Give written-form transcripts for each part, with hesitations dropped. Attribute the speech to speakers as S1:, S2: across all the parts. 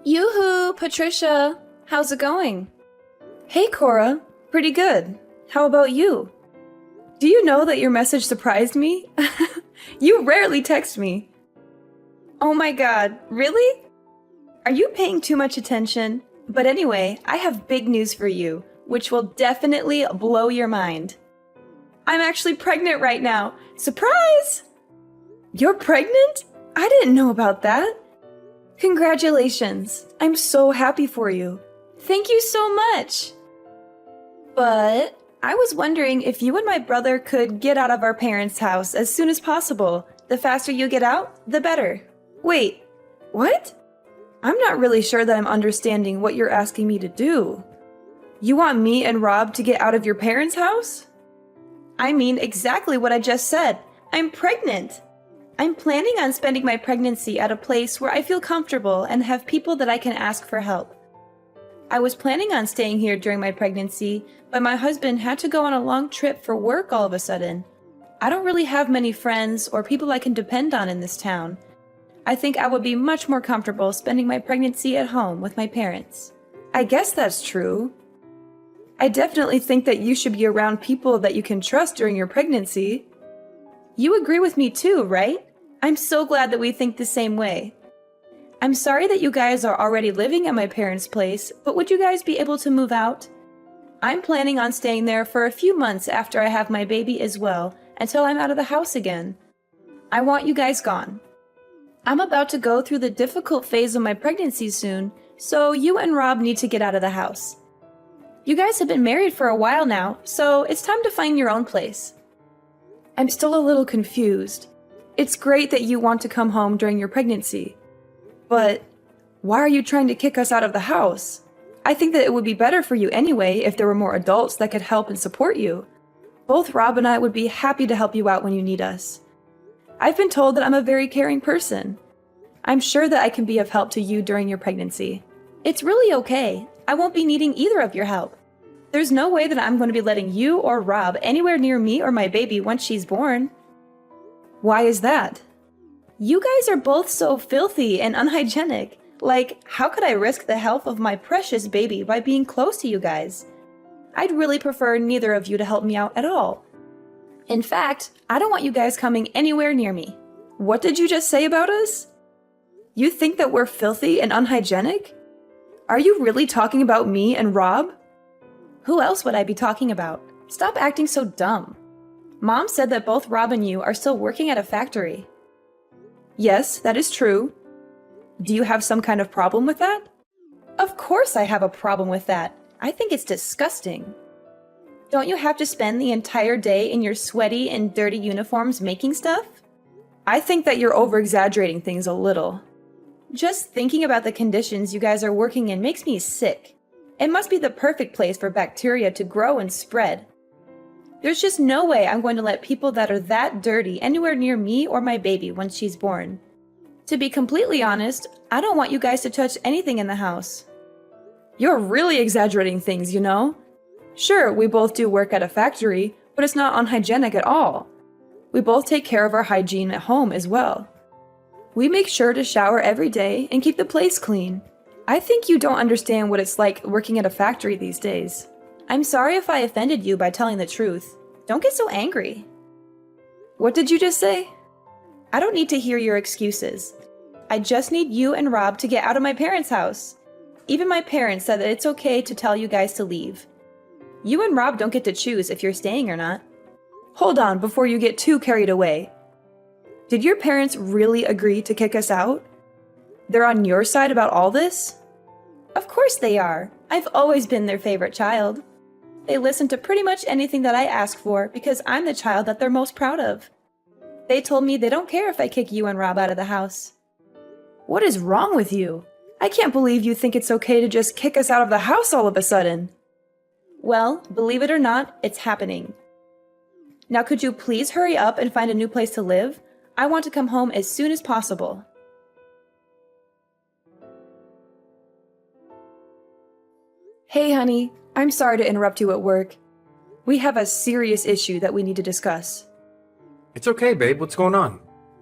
S1: Yoo-hoo, Patricia! How's it going? Hey, Cora. Pretty good. How about you? Do you know that your message surprised me? You rarely text me. Oh my god, really? Are you paying too much attention? But anyway, I have big news for you, which will definitely blow your mind. I'm actually pregnant right now. Surprise! You're pregnant? I didn't know about that. Congratulations. I'm so happy for you. Thank you so much. But I was wondering if you and my brother could get out of our parents' house as soon as possible. The faster you get out, the better. Wait, what? I'm not really sure that I'm understanding what you're asking me to do. You want me and Rob to get out of your parents' house? I mean exactly what I just said. I'm pregnant. I'm planning on spending my pregnancy at a place where I feel comfortable and have people that I can ask for help. I was planning on staying here during my pregnancy, but my husband had to go on a long trip for work all of a sudden. I don't really have many friends or people I can depend on in this town. I think I would be much more comfortable spending my pregnancy at home with my parents. I guess that's true. I definitely think that you should be around people that you can trust during your pregnancy. You agree with me too, right? I'm so glad that we think the same way. I'm sorry that you guys are already living at my parents' place, but would you guys be able to move out? I'm planning on staying there for a few months after I have my baby as well, until I'm out of the house again. I want you guys gone. I'm about to go through the difficult phase of my pregnancy soon, so you and Rob need to get out of the house. You guys have been married for a while now, so it's time to find your own place. I'm still a little confused. It's great that you want to come home during your pregnancy. But why are you trying to kick us out of the house? I think that it would be better for you anyway if there were more adults that could help and support you. Both Rob and I would be happy to help you out when you need us. I've been told that I'm a very caring person. I'm sure that I can be of help to you during your pregnancy. It's really okay. I won't be needing either of your help. There's no way that I'm going to be letting you or Rob anywhere near me or my baby once she's born. Why is that? You guys are both so filthy and unhygienic. Like, how could I risk the health of my precious baby by being close to you guys? I'd really prefer neither of you to help me out at all. In fact, I don't want you guys coming anywhere near me. What did you just say about us? You think that we're filthy and unhygienic? Are you really talking about me and Rob? Who else would I be talking about? Stop acting so dumb. Mom said that both Rob and you are still working at a factory. Yes, that is true. Do you have some kind of problem with that? Of course I have a problem with that. I think it's disgusting. Don't you have to spend the entire day in your sweaty and dirty uniforms making stuff? I think that you're over-exaggerating things a little. Just thinking about the conditions you guys are working in makes me sick. It must be the perfect place for bacteria to grow and spread. There's just no way I'm going to let people that are that dirty anywhere near me or my baby once she's born. To be completely honest, I don't want you guys to touch anything in the house. You're really exaggerating things, you know? Sure, we both do work at a factory, but it's not unhygienic at all. We both take care of our hygiene at home as well. We make sure to shower every day and keep the place clean. I think you don't understand what it's like working at a factory these days. I'm sorry if I offended you by telling the truth. Don't get so angry. What did you just say? I don't need to hear your excuses. I just need you and Rob to get out of my parents' house. Even my parents said that it's okay to tell you guys to leave. You and Rob don't get to choose if you're staying or not. Hold on before you get too carried away. Did your parents really agree to kick us out? They're on your side about all this? Of course they are. I've always been their favorite child. They listen to pretty much anything that I ask for because I'm the child that they're most proud of. They told me they don't care if I kick you and Rob out of the house. What is wrong with you? I can't believe you think it's okay to just kick us out of the house all of a sudden. Well, believe it or not, it's happening. Now could you please hurry up and find a new place to live? I want to come home as soon as possible. Hey honey, I'm sorry to interrupt you at work. We have a serious issue that we need to discuss.
S2: It's okay, babe. What's going on?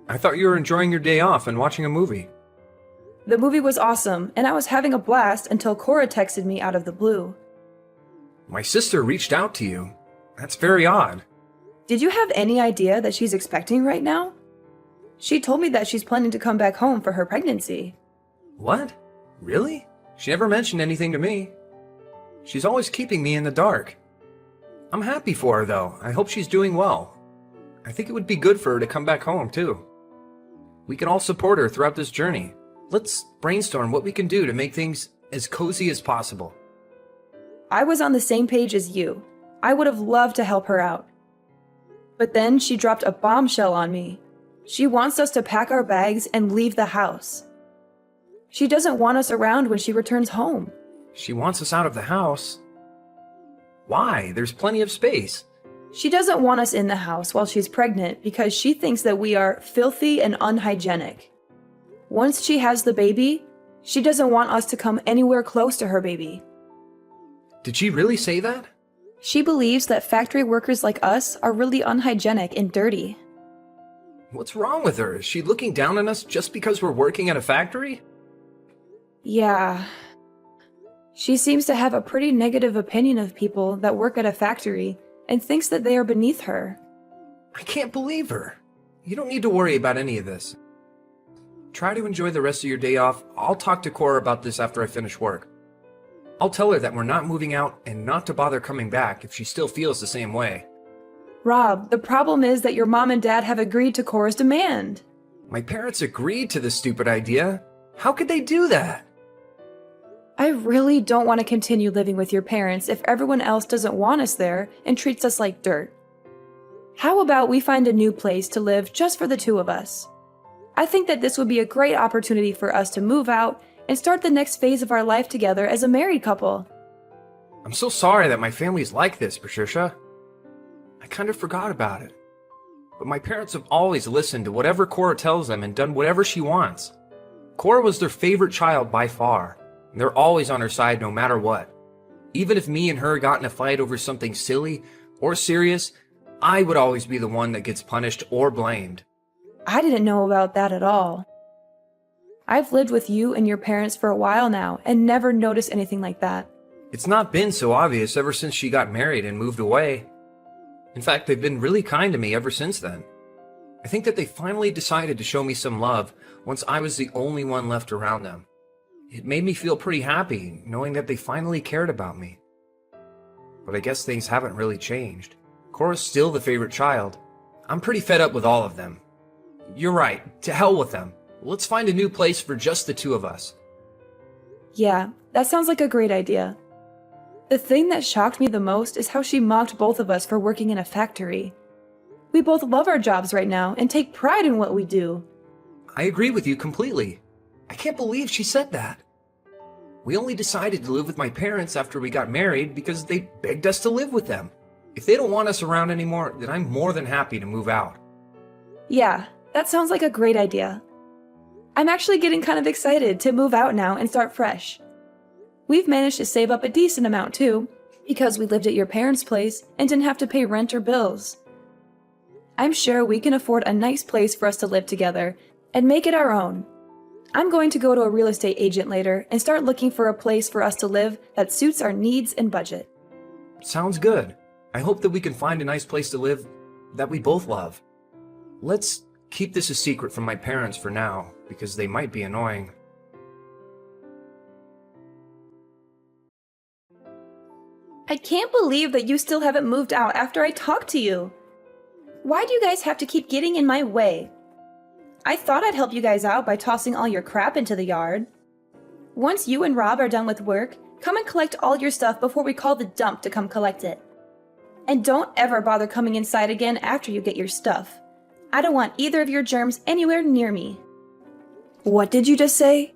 S2: I thought you were enjoying your day off and watching a movie.
S1: The movie was awesome, and I was having a blast until Cora texted me out of the blue.
S2: My sister reached out to you. That's very odd.
S1: Did you have any idea that she's expecting right now? She told me that she's planning to come back home for her pregnancy.
S2: What? Really? She never mentioned anything to me. She's always keeping me in the dark. I'm happy for her, though. I hope she's doing well. I think it would be good for her to come back home, too. We can all support her throughout this journey. Let's brainstorm what we can do to make things as cozy as possible.
S1: I was on the same page as you. I would have loved to help her out. But then she dropped a bombshell on me. She wants us to pack our bags and leave the house. She doesn't want us around when she returns home.
S2: She wants us out of the house? Why? There's plenty of space.
S1: She doesn't want us in the house while she's pregnant because she thinks that we are filthy and unhygienic. Once she has the baby, she doesn't want us to come anywhere close to her baby.
S2: Did she really say that?
S1: She believes that factory workers like us are really unhygienic and dirty.
S2: What's wrong with her? Is she looking down on us just because we're working at a factory?
S1: Yeah. She seems to have a pretty negative opinion of people that work at a factory and thinks that they are beneath her.
S2: I can't believe her. You don't need to worry about any of this. Try to enjoy the rest of your day off. I'll talk to Cora about this after I finish work. I'll tell her that we're not moving out and not to bother coming back if she still feels the same way.
S1: Rob, the problem is that your mom and dad have agreed to Cora's demand.
S2: My parents agreed to this stupid idea. How could they do that?
S1: I really don't want to continue living with your parents if everyone else doesn't want us there and treats us like dirt. How about we find a new place to live just for the two of us? I think that this would be a great opportunity for us to move out and start the next phase of our life together as a married couple.
S2: I'm so sorry that my family's like this, Patricia. I kind of forgot about it. But my parents have always listened to whatever Cora tells them and done whatever she wants. Cora was their favorite child by far, and they're always on her side no matter what. Even if me and her got in a fight over something silly or serious, I would always be the one that gets punished or blamed.
S1: I didn't know about that at all. I've lived with you and your parents for a while now and never noticed anything like that.
S2: It's not been so obvious ever since she got married and moved away. In fact, they've been really kind to me ever since then. I think that they finally decided to show me some love once I was the only one left around them. It made me feel pretty happy knowing that they finally cared about me. But I guess things haven't really changed. Cora's still the favorite child. I'm pretty fed up with all of them. You're right, to hell with them. Let's find a new place for just the two of us.
S1: Yeah, that sounds like a great idea. The thing that shocked me the most is how she mocked both of us for working in a factory. We both love our jobs right now and take pride in what we do.
S2: I agree with you completely. I can't believe she said that. We only decided to live with my parents after we got married because they begged us to live with them. If they don't want us around anymore, then I'm more than happy to move out.
S1: Yeah, that sounds like a great idea. I'm actually getting kind of excited to move out now and start fresh. We've managed to save up a decent amount too, because we lived at your parents' place and didn't have to pay rent or bills. I'm sure we can afford a nice place for us to live together and make it our own. I'm going to go to a real estate agent later and start looking for a place for us to live that suits our needs and budget.
S2: Sounds good. I hope that we can find a nice place to live that we both love. Let's keep this a secret from my parents for now, because they might be annoying.
S1: I can't believe that you still haven't moved out after I talked to you. Why do you guys have to keep getting in my way? I thought I'd help you guys out by tossing all your crap into the yard. Once you and Rob are done with work, come and collect all your stuff before we call the dump to come collect it. And don't ever bother coming inside again after you get your stuff. I don't want either of your germs anywhere near me. What did you just say?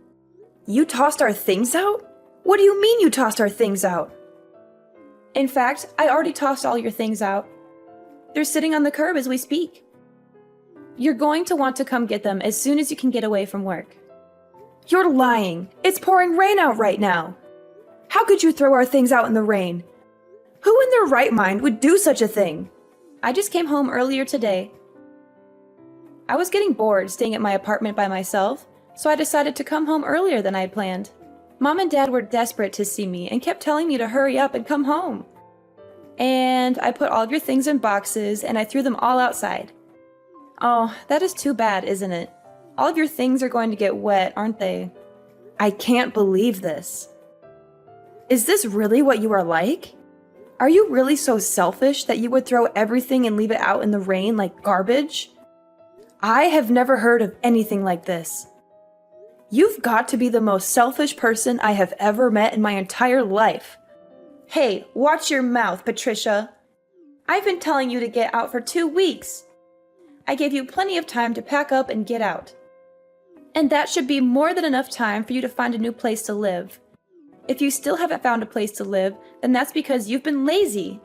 S1: You tossed our things out? What do you mean you tossed our things out? In fact, I already tossed all your things out. They're sitting on the curb as we speak. You're going to want to come get them as soon as you can get away from work. You're lying. It's pouring rain out right now. How could you throw our things out in the rain? Who in their right mind would do such a thing? I just came home earlier today. I was getting bored staying at my apartment by myself, so I decided to come home earlier than I had planned. Mom and Dad were desperate to see me and kept telling me to hurry up and come home. And I put all of your things in boxes and I threw them all outside. Oh, that is too bad, isn't it? All of your things are going to get wet, aren't they? I can't believe this. Is this really what you are like? Are you really so selfish that you would throw everything and leave it out in the rain like garbage? I have never heard of anything like this. You've got to be the most selfish person I have ever met in my entire life. Hey, watch your mouth, Patricia. I've been telling you to get out for 2 weeks. I gave you plenty of time to pack up and get out. And that should be more than enough time for you to find a new place to live. If you still haven't found a place to live, then that's because you've been lazy.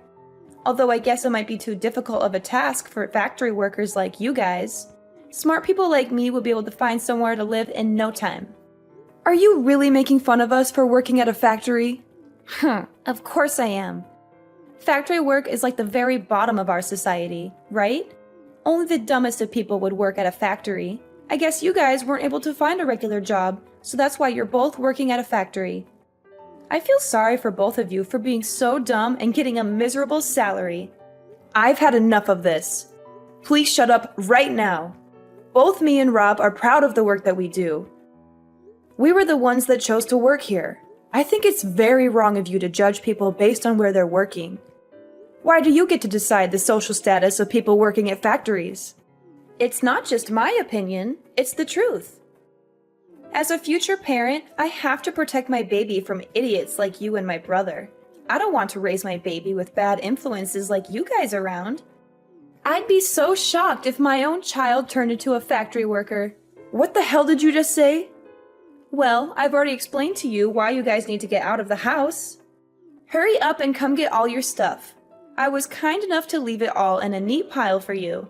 S1: Although I guess it might be too difficult of a task for factory workers like you guys. Smart people like me will be able to find somewhere to live in no time. Are you really making fun of us for working at a factory? Of course I am. Factory work is like the very bottom of our society, right? Only the dumbest of people would work at a factory. I guess you guys weren't able to find a regular job, so that's why you're both working at a factory. I feel sorry for both of you for being so dumb and getting a miserable salary. I've had enough of this. Please shut up right now. Both me and Rob are proud of the work that we do. We were the ones that chose to work here. I think it's very wrong of you to judge people based on where they're working. Why do you get to decide the social status of people working at factories? It's not just my opinion, it's the truth. As a future parent, I have to protect my baby from idiots like you and my brother. I don't want to raise my baby with bad influences like you guys around. I'd be so shocked if my own child turned into a factory worker. What the hell did you just say? Well, I've already explained to you why you guys need to get out of the house. Hurry up and come get all your stuff. I was kind enough to leave it all in a neat pile for you.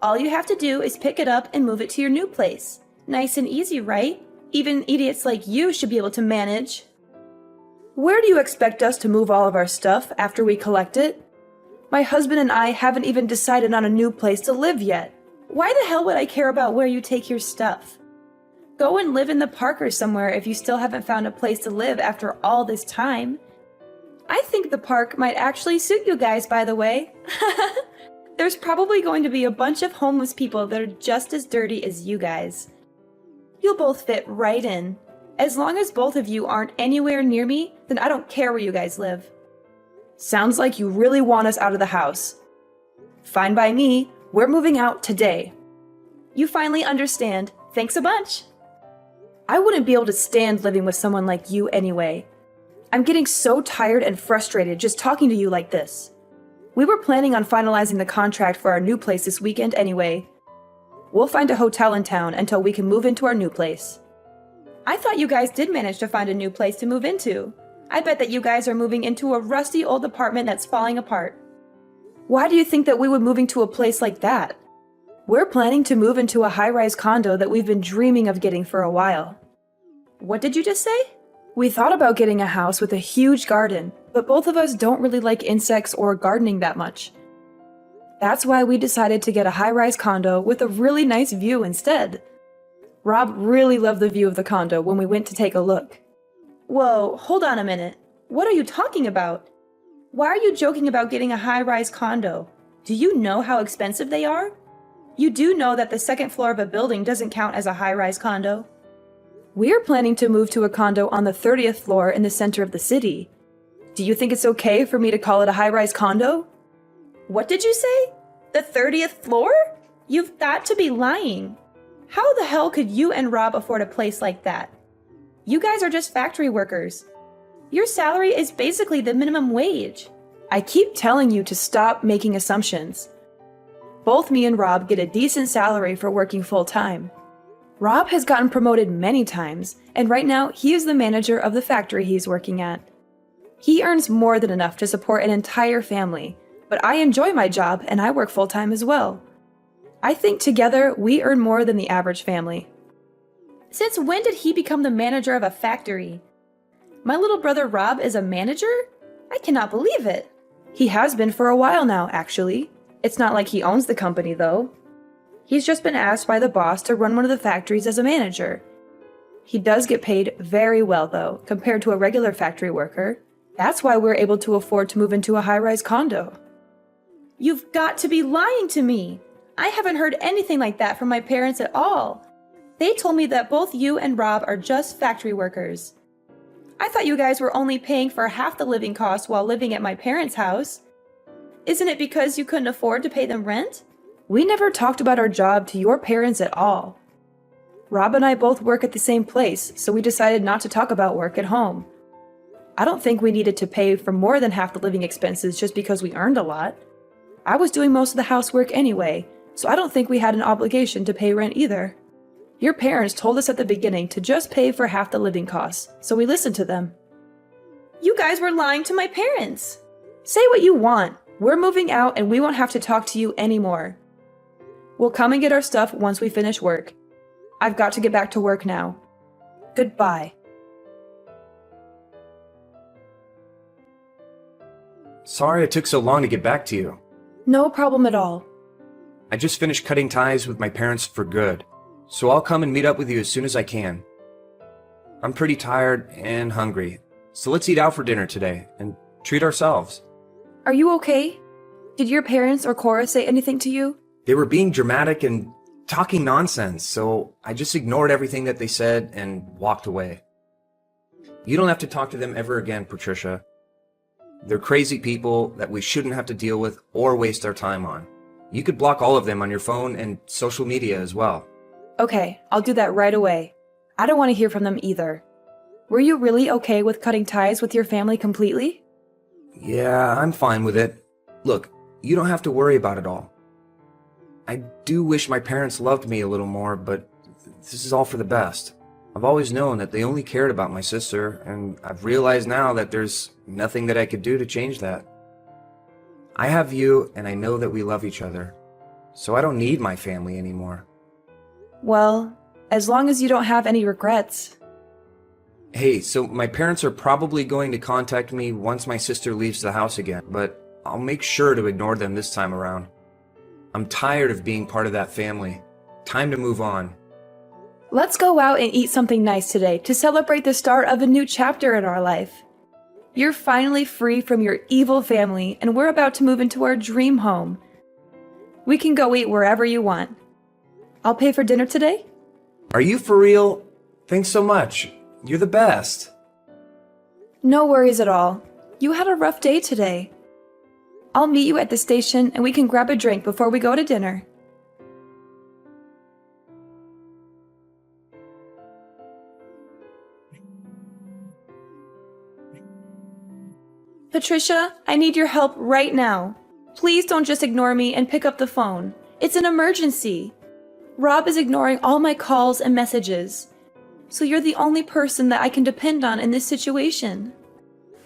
S1: All you have to do is pick it up and move it to your new place. Nice and easy, right? Even idiots like you should be able to manage. Where do you expect us to move all of our stuff after we collect it? My husband and I haven't even decided on a new place to live yet. Why the hell would I care about where you take your stuff? Go and live in the park or somewhere if you still haven't found a place to live after all this time. I think the park might actually suit you guys, by the way. There's probably going to be a bunch of homeless people that are just as dirty as you guys. You'll both fit right in. As long as both of you aren't anywhere near me, then I don't care where you guys live. Sounds like you really want us out of the house. Fine by me, we're moving out today. You finally understand. Thanks a bunch. I wouldn't be able to stand living with someone like you anyway. I'm getting so tired and frustrated just talking to you like this. We were planning on finalizing the contract for our new place this weekend anyway. We'll find a hotel in town until we can move into our new place. I thought you guys did manage to find a new place to move into. I bet that you guys are moving into a rusty old apartment that's falling apart. Why do you think that we would move into a place like that? We're planning to move into a high-rise condo that we've been dreaming of getting for a while. What did you just say? We thought about getting a house with a huge garden, but both of us don't really like insects or gardening that much. That's why we decided to get a high-rise condo with a really nice view instead. Rob really loved the view of the condo when we went to take a look. Whoa, hold on a minute. What are you talking about? Why are you joking about getting a high-rise condo? Do you know how expensive they are? You do know that the second floor of a building doesn't count as a high-rise condo. We're planning to move to a condo on the 30th floor in the center of the city. Do you think it's okay for me to call it a high-rise condo? What did you say? The 30th floor? You've got to be lying. How the hell could you and Rob afford a place like that? You guys are just factory workers. Your salary is basically the minimum wage. I keep telling you to stop making assumptions. Both me and Rob get a decent salary for working full-time. Rob has gotten promoted many times, and right now he is the manager of the factory he's working at. He earns more than enough to support an entire family, but I enjoy my job and I work full-time as well. I think together we earn more than the average family. Since when did he become the manager of a factory? My little brother Rob is a manager? I cannot believe it. He has been for a while now, actually. It's not like he owns the company, though. He's just been asked by the boss to run one of the factories as a manager. He does get paid very well, though, compared to a regular factory worker. That's why we're able to afford to move into a high-rise condo. You've got to be lying to me! I haven't heard anything like that from my parents at all. They told me that both you and Rob are just factory workers. I thought you guys were only paying for half the living costs while living at my parents' house. Isn't it because you couldn't afford to pay them rent? We never talked about our job to your parents at all. Rob and I both work at the same place, so we decided not to talk about work at home. I don't think we needed to pay for more than half the living expenses just because we earned a lot. I was doing most of the housework anyway, so I don't think we had an obligation to pay rent either. Your parents told us at the beginning to just pay for half the living costs, so we listened to them. You guys were lying to my parents! Say what you want. We're moving out and we won't have to talk to you anymore. We'll come and get our stuff once we finish work. I've got to get back to work now. Goodbye.
S2: Sorry it took so long to get back to you.
S1: No problem at all.
S2: I just finished cutting ties with my parents for good, so I'll come and meet up with you as soon as I can. I'm pretty tired and hungry, so let's eat out for dinner today and treat ourselves.
S1: Are you okay? Did your parents or Cora say anything to you?
S2: They were being dramatic and talking nonsense, so I just ignored everything that they said and walked away. You don't have to talk to them ever again, Patricia. They're crazy people that we shouldn't have to deal with or waste our time on. You could block all of them on your phone and social media as well.
S1: Okay, I'll do that right away. I don't want to hear from them either. Were you really okay with cutting ties with your family completely?
S2: Yeah, I'm fine with it. Look, you don't have to worry about it all. I do wish my parents loved me a little more, but this is all for the best. I've always known that they only cared about my sister, and I've realized now that there's nothing that I could do to change that. I have you, and I know that we love each other, so I don't need my family anymore.
S1: Well, as long as you don't have any regrets.
S2: Hey, so my parents are probably going to contact me once my sister leaves the house again, but I'll make sure to ignore them this time around. I'm tired of being part of that family. Time to move on.
S1: Let's go out and eat something nice today to celebrate the start of a new chapter in our life. You're finally free from your evil family, and we're about to move into our dream home. We can go eat wherever you want. I'll pay for dinner today?
S2: Are you for real? Thanks so much. You're the best.
S1: No worries at all. You had a rough day today. I'll meet you at the station and we can grab a drink before we go to dinner. Patricia, I need your help right now. Please don't just ignore me and pick up the phone. It's an emergency. Rob is ignoring all my calls and messages. So you're the only person that I can depend on in this situation.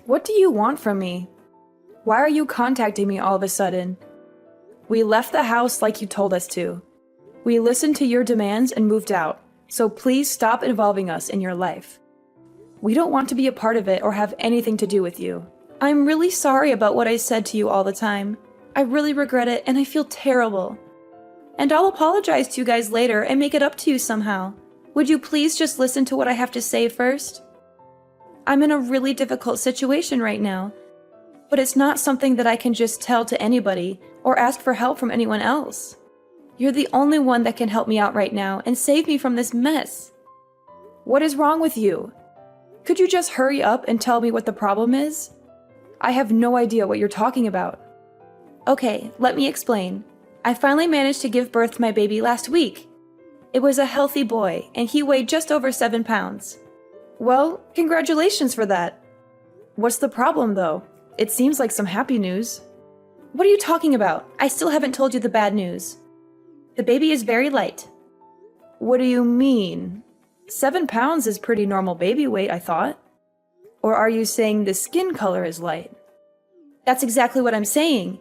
S1: What do you want from me? Why are you contacting me all of a sudden? We left the house like you told us to. We listened to your demands and moved out, so please stop involving us in your life. We don't want to be a part of it or have anything to do with you. I'm really sorry about what I said to you all the time. I really regret it and I feel terrible. And I'll apologize to you guys later and make it up to you somehow. Would you please just listen to what I have to say first? I'm in a really difficult situation right now, but it's not something that I can just tell to anybody or ask for help from anyone else. You're the only one that can help me out right now and save me from this mess. What is wrong with you? Could you just hurry up and tell me what the problem is? I have no idea what you're talking about. Okay, let me explain. I finally managed to give birth to my baby last week. It was a healthy boy, and he weighed just over 7 pounds. Well, congratulations for that. What's the problem, though? It seems like some happy news. What are you talking about? I still haven't told you the bad news. The baby is very light. What do you mean? 7 pounds is pretty normal baby weight, I thought. Or are you saying the skin color is light? That's exactly what I'm saying.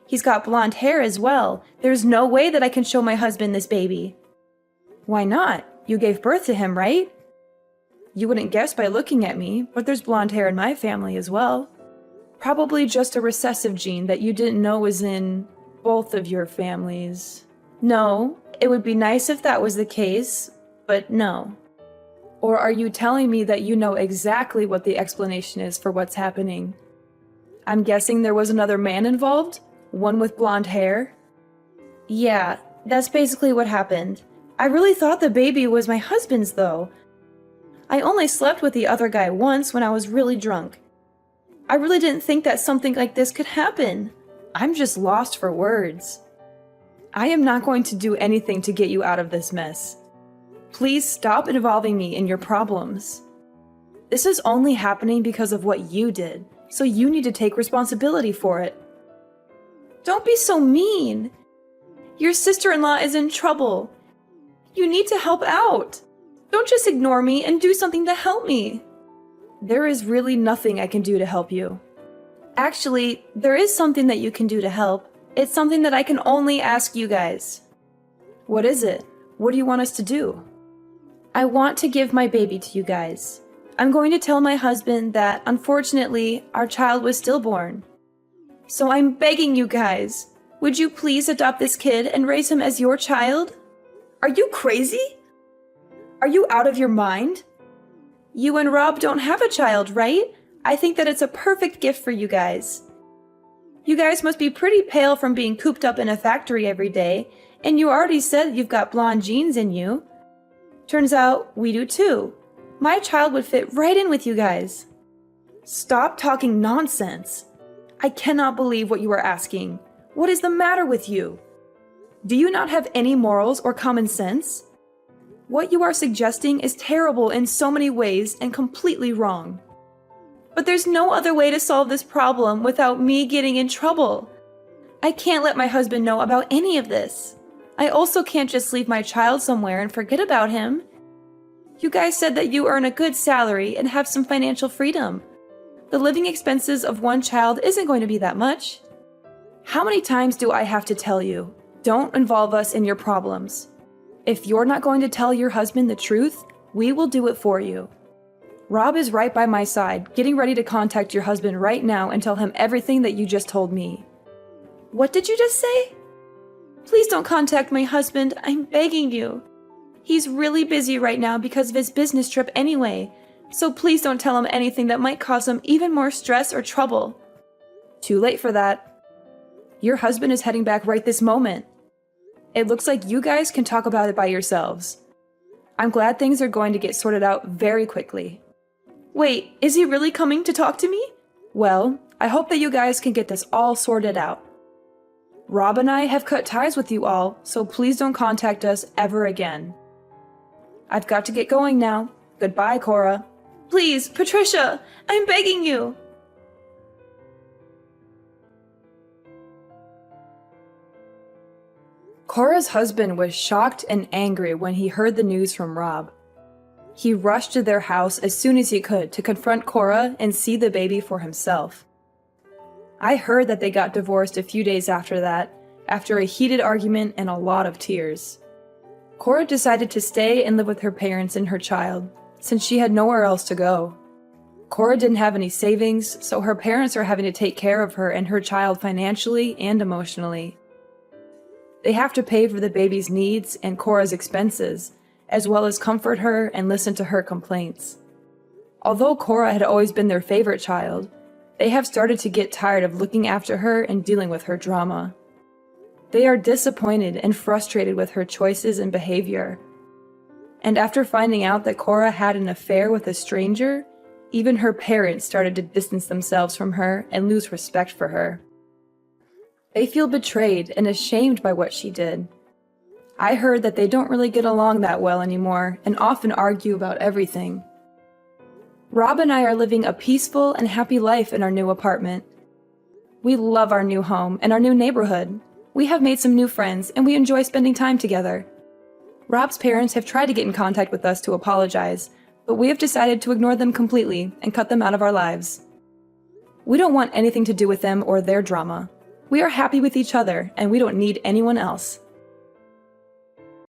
S1: He's got blonde hair as well. There's no way that I can show my husband this baby. Why not? You gave birth to him, right? You wouldn't guess by looking at me, but there's blonde hair in my family as well. Probably just a recessive gene that you didn't know was in both of your families. No, It would be nice if that was the case, but no. Or are you telling me that you know exactly what the explanation is for what's happening? I'm guessing there was another man involved? One with blonde hair? Yeah, that's basically what happened. I really thought the baby was my husband's, though. I only slept with the other guy once when I was really drunk. I really didn't think that something like this could happen. I'm just lost for words. I am not going to do anything to get you out of this mess. Please stop involving me in your problems. This is only happening because of what you did, so you need to take responsibility for it. Don't be so mean. Your sister-in-law is in trouble. You need to help out. Don't just ignore me and do something to help me. There is really nothing I can do to help you. Actually, there is something that you can do to help. It's something that I can only ask you guys. What is it? What do you want us to do? I want to give my baby to you guys. I'm going to tell my husband that, unfortunately, our child was stillborn. So I'm begging you guys, would you please adopt this kid and raise him as your child? Are you crazy? Are you out of your mind? You and Rob don't have a child, right? I think that it's a perfect gift for you guys. You guys must be pretty pale from being cooped up in a factory every day, and you already said you've got blonde genes in you. Turns out we do too. My child would fit right in with you guys. Stop talking nonsense. I cannot believe what you are asking. What is the matter with you? Do you not have any morals or common sense? What you are suggesting is terrible in so many ways and completely wrong. But there's no other way to solve this problem without me getting in trouble. I can't let my husband know about any of this. I also can't just leave my child somewhere and forget about him. You guys said that you earn a good salary and have some financial freedom. The living expenses of one child isn't going to be that much. How many times do I have to tell you? Don't involve us in your problems. If you're not going to tell your husband the truth, we will do it for you. Rob is right by my side, getting ready to contact your husband right now and tell him everything that you just told me. What did you just say? Please don't contact my husband, I'm begging you. He's really busy right now because of his business trip anyway, so please don't tell him anything that might cause him even more stress or trouble. Too late for that. Your husband is heading back right this moment. It looks like you guys can talk about it by yourselves. I'm glad things are going to get sorted out very quickly. Wait, is he really coming to talk to me? Well, I hope that you guys can get this all sorted out. Rob and I have cut ties with you all, so please don't contact us ever again. I've got to get going now. Goodbye, Cora. Please, Patricia, I'm begging you. Cora's husband was shocked and angry when he heard the news from Rob. He rushed to their house as soon as he could to confront Cora and see the baby for himself. I heard that they got divorced a few days after that, after a heated argument and a lot of tears. Cora decided to stay and live with her parents and her child, since she had nowhere else to go. Cora didn't have any savings, so her parents are having to take care of her and her child financially and emotionally. They have to pay for the baby's needs and Cora's expenses, as well as comfort her and listen to her complaints. Although Cora had always been their favorite child, they have started to get tired of looking after her and dealing with her drama. They are disappointed and frustrated with her choices and behavior. And after finding out that Cora had an affair with a stranger, even her parents started to distance themselves from her and lose respect for her. They feel betrayed and ashamed by what she did. I heard that they don't really get along that well anymore and often argue about everything. Rob and I are living a peaceful and happy life in our new apartment. We love our new home and our new neighborhood. We have made some new friends and we enjoy spending time together. Rob's parents have tried to get in contact with us to apologize, but we have decided to ignore them completely and cut them out of our lives. We don't want anything to do with them or their drama. We are happy with each other and we don't need anyone else.